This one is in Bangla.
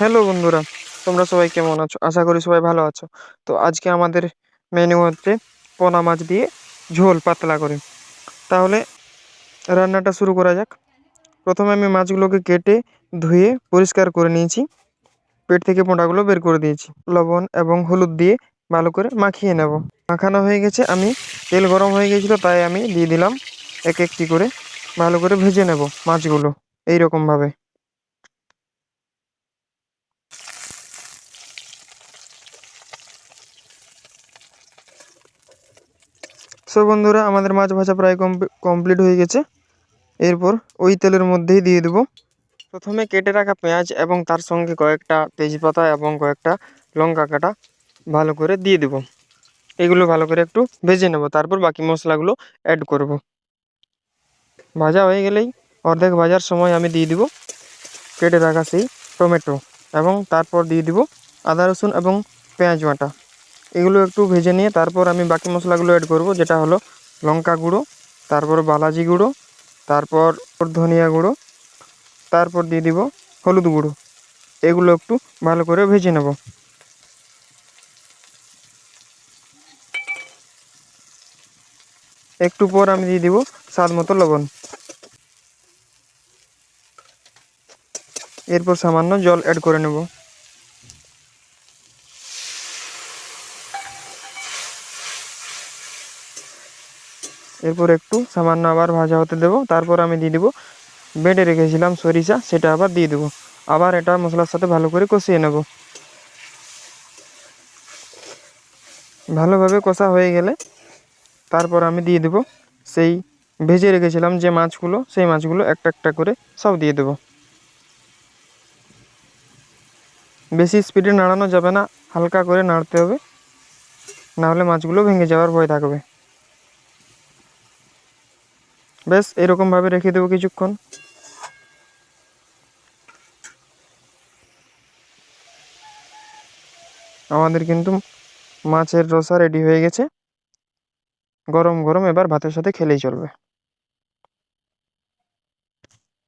হ্যালো বন্ধুরা, তোমরা সবাই কেমন আছো? আশা করি সবাই ভালো আছো। তো আজকে আমাদের মেনু হচ্ছে পোনা মাছ দিয়ে ঝোল পাতলা করে। তাহলে রান্নাটা শুরু করা যাক। প্রথমে আমি মাছগুলোকে কেটে ধুয়ে পরিষ্কার করে নিয়েছি। পেট থেকে পোনাগুলো বের করে দিয়েছি। লবণ এবং হলুদ দিয়ে ভালো করে মাখিয়ে নেব। মাখানো হয়ে গেছে, আমি তেল গরম হয়ে গেছিলো তাই আমি দিয়ে দিলাম এক একটি করে। ভালো করে ভেজে নেব মাছগুলো এইরকমভাবে। সো বন্ধুরা, আমাদের মাছ ভাজা প্রায় কমপ্লিট হয়ে গেছে। এরপর ওই তেলের মধ্যেই দিয়ে দেবো প্রথমে কেটে রাখা পেঁয়াজ এবং তার সঙ্গে কয়েকটা তেজপাতা এবং কয়েকটা লঙ্কা কাটা ভালো করে দিয়ে দেবো। এগুলো ভালো করে একটু ভেজে নেব, তারপর বাকি মশলাগুলো অ্যাড করব। ভাজা হয়ে গেলেই অর্ধেক ভাজার সময় আমি দিয়ে দিব কেটে রাখা সেই টমেটো এবং তারপর দিয়ে দিব আদা রসুন এবং পেঁয়াজ বাটা। এগুলো একটু ভেজে নিয়ে তারপর আমি বাকি মশলাগুলো অ্যাড করব, যেটা হলো লঙ্কা গুঁড়ো, তারপর বালাজি গুঁড়ো, তারপর ধনিয়া গুঁড়ো, তারপর দিয়ে দিব হলুদ গুঁড়ো। এগুলো একটু ভালো করে ভেজে নেব। একটু পর আমি দিয়ে দিব স্বাদ মতো লবণ। এরপর সামান্য জল অ্যাড করে নেব। এরপর একটু সামান্য আবার ভাজা হতে দেব, তারপর আমি দিয়ে দিব বেটে রেখেছিলাম সরিষা, সেটা আবার দিয়ে দেবো। আবার এটা মশলার সাথে ভালো করে কষিয়ে নেব। ভালোভাবে কষা হয়ে গেলে তারপর আমি দিয়ে দেব সেই ভেজে রেখেছিলাম যে মাছগুলো, সেই মাছগুলো একটা একটা করে সব দিয়ে দেব। বেশি স্পিডে নাড়ানো যাবে না, হালকা করে নাড়তে হবে, নাহলে মাছগুলো ভেঙে যাওয়ার ভয় থাকবে। বেশ এরকমভাবে রেখে দেবো কিছুক্ষণ। আমাদের কিন্তু মাছের রসা রেডি হয়ে গেছে। গরম গরম এবার ভাতের সাথে খেলেই চলবে।